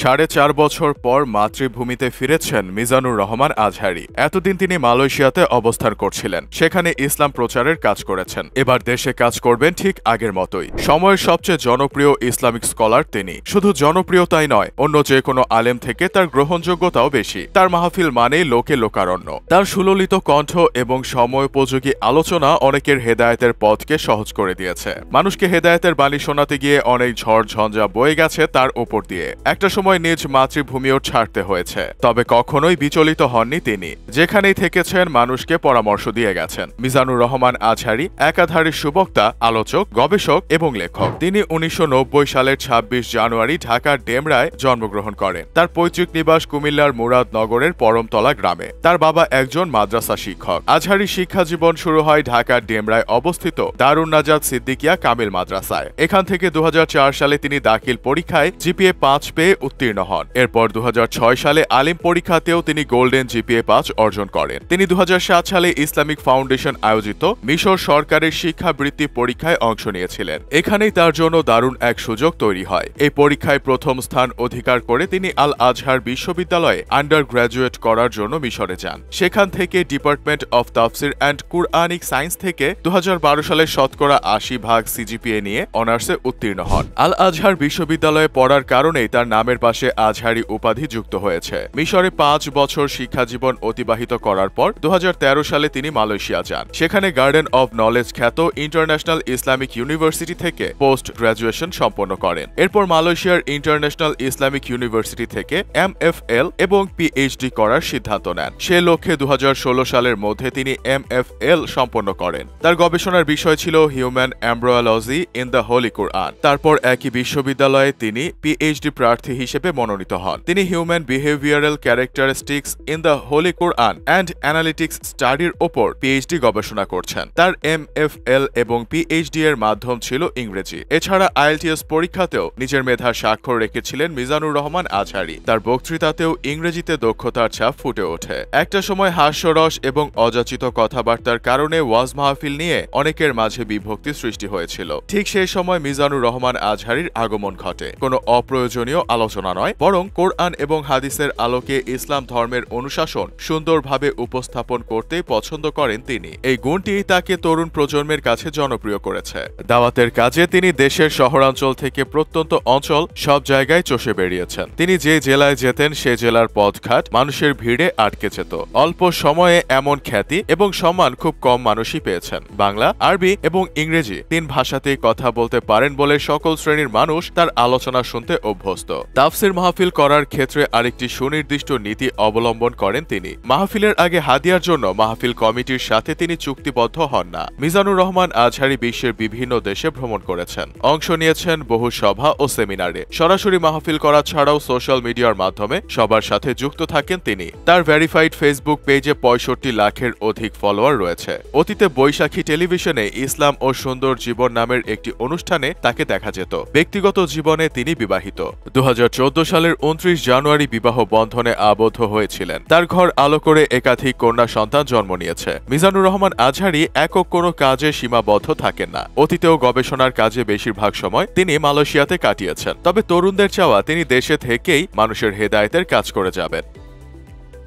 ৪.৫ বছর পর মাতৃভূমিতে ফিরেছেন মিজানুর রহমান আজহারী। এতদিন তিনি মালয়েশিয়াতে অবস্থান করছিলেন, সেখানে ইসলাম প্রচারের কাজ করেছেন। এবার দেশে কাজ করবেন ঠিক আগের মতোই। সময়ের সবচেয়ে জনপ্রিয় ইসলামিক স্কলার তিনি। শুধু জনপ্রিয়তাই নয়, অন্য যে কোনো আলেম থেকে তার গ্রহণযোগ্যতাও বেশি। তার মাহফিল মানেই লোকে লোকারণ্য। তার সুললিত কণ্ঠ এবং সময়োপযোগী আলোচনা অনেকের হেদায়েতের পথকে সহজ করে দিয়েছে। মানুষকে হেদায়েতের বাণী শোনাতে গিয়ে অনেক ঝড় ঝঞ্ঝা বয়ে গেছে তার ওপর দিয়ে। একটা সময় নিজ মাতৃভূমিও ছাড়তে হয়েছে, তবে কখনোই বিচলিত হননি তিনি। যেখানেই থেকেছেন মানুষকে পরামর্শ দিয়ে গেছেন। মিজানুর রহমান আজহারী একাধারে সুবক্তা, আলোচক, গবেষক এবং লেখক। তিনি ১৯৯০ সালের ২৬ জানুয়ারি ঢাকার ডেমরায় জন্মগ্রহণ করেন। তার পৈতৃক নিবাস কুমিল্লার মুরাদনগরের পরমতলা গ্রামে। তার বাবা একজন মাদ্রাসা শিক্ষক। আজহারী শিক্ষা জীবন শুরু হয় ঢাকার ডেমরায় অবস্থিত দারুন নাজাত সিদ্দিকিয়া কামিল মাদ্রাসায়। এখান থেকে ২০০৪ সালে তিনি দাখিল পরীক্ষায় জিপিএ ৫ পেয়ে উত্তীর্ণ হন। এরপর ২০০৬ সালে আলিম পরীক্ষাতেও তিনি গোল্ডেন জিপিএ ৫ অর্জন করেন। তিনি ২০০৭ সালে ইসলামিক ফাউন্ডেশন আয়োজিত মিশর সরকারের শিক্ষাবৃত্তি পরীক্ষায় অংশ নিয়েছিলেন। এখানেই তার জন্য দারুণ এক সুযোগ তৈরি হয়। এই পরীক্ষায় প্রথম স্থান অধিকার করে তিনি আল আজহার বিশ্ববিদ্যালয়ে আন্ডার গ্র্যাজুয়েট করার জন্য মিশরে যান। সেখান থেকে ডিপার্টমেন্ট অফ তাফসির অ্যান্ড কুরআনিক সায়েন্স থেকে ২০১২ সালে শতকরা ৮০% সিজিপিএ নিয়ে অনার্সে উত্তীর্ণ হন। আল আজহার বিশ্ববিদ্যালয়ে পড়ার কারণেই তার নামের পাশে আজহারী উপাধি যুক্ত হয়েছে। মিশরে ৫ বছর শিক্ষাজীবন অতিবাহিত করার পর ২০১৩ সালে তিনি মালয়েশিয়া যান। সেখানে গার্ডেন অব নলেজ খ্যাত ইন্টারন্যাশনাল ইসলামিক ইউনিভার্সিটি থেকে পোস্ট গ্র্যাজুয়েশন সম্পন্ন করেন। এরপর মালয়েশিয়ার ইন্টারন্যাশনাল ইসলামিক ইউনিভার্সিটি থেকে এমএফএল এবং পিএইচডি করার সিদ্ধান্ত নেন। সে লক্ষ্যে ২০১৬ সালের মধ্যে তিনি এমএফএল সম্পন্ন করেন। তার গবেষণার বিষয় ছিল human embryology in the holy Quran. তারপর একই বিশ্ববিদ্যালয়ে তিনি পিএইচডি প্রার্থী হিসেবে মনোনীত হন। তিনি human behavioural characteristics in the holy Quran and analytics স্টাডির ওপর পিএইচডি গবেষণা করছেন। তার এমএফএল এবং পিএইচডি এর মাধ্যম ছিল ইংরেজি। এছাড়া আইএলটিএস পরীক্ষাতেও নিজের মেধার স্বাক্ষর রেখেছিলেন মিজানুর রহমান আজহারী। তার বক্তৃতাতেও ইংরেজিতে দক্ষতার ছাপ ফুটে ওঠে। একটা সময় হাস্যরস এবং অযাচিত কথাবার্তার কারণে ওয়াজ মাহফিল নিয়ে অনেকের মাঝে বিভক্তি সৃষ্টি হয়েছিল। ঠিক সেই সময় মিজানুর রহমান আজহারীর আগমন ঘটে। কোনো অপ্রয়োজনীয় আলোচনা নয়, বরং কোরআন এবং হাদিসের আলোকে ইসলাম ধর্মের অনুশাসন সুন্দরভাবে উপস্থাপন করতেই পছন্দ করেন তিনি। এই গুণটি তাকে তরুণ প্রজন্মের কাছে জনপ্রিয় করেছে। দাওয়াতের কাজে তিনি দেশের শহরাঞ্চল থেকে প্রত্যন্ত অঞ্চল সব জায়গায় চষে বেরিয়েছেন। তিনি যে জেলায় যেতেন সে জেলার পথঘাট মানুষের ভিড়ে আটকে যেত। অল্প সময়ে এমন খ্যাতি এবং সম্মান খুব কম মানুষই পেয়েছেন। বাংলা, আরবি এবং ইংরেজি ৩ ভাষাতেই কথা বলতে পারেন বলে সকল শ্রেণীর মানুষ তার আলোচনা শুনতে অভ্যস্ত। তাফসির মাহফিল করার ক্ষেত্রে আরেকটি সুনির্দিষ্ট নীতি অবলম্বন করেন তিনি। মাহফিলের আগে হাদিয়ার জন্য মাহফিল কমিটির সাথে তিনি চুক্তিবদ্ধ হন না। মিজানুর রহমান আজহারী বিশ্বের বিভিন্ন দেশে ভ্রমণ করেছেন, অংশ নিয়েছেন বহু সভা ও সেমিনারে। সরাসরি মাহফিল করা ছাড়াও সোশ্যাল মিডিয়ার মাধ্যমে সবার সাথে যুক্ত থাকেন তিনি। তার ভেরিফাইড ফেসবুক পেজে ৬৫ লাখের অধিক ফলোয়ার রয়েছে। অতীতে বৈশাখী টেলিভিশনে ইসলাম ও সুন্দর জীবন নামের একটি অনুষ্ঠানে তাকে দেখা যেত। ব্যক্তিগত জীবনে তিনি বিবাহিত। ২০১৪ সালের ২৯ জানুয়ারি বিবাহ বন্ধনে আবদ্ধ হয়েছিলেন। তার ঘর আলো করে একাধিক কন্যা সন্তান জন্ম নিয়েছে। মিজানুর রহমান আজহারী একক কোনো কাজে সীমাবদ্ধ থাকেন না। অতীতেও গবেষণার কাজে বেশিরভাগ সময় তিনি মালয়েশিয়াতে কাটিয়েছেন। তবে তরুণদের চাওয়া তিনি দেশে থেকেই মানুষের হেদায়েতের কাজ করে যাবেন।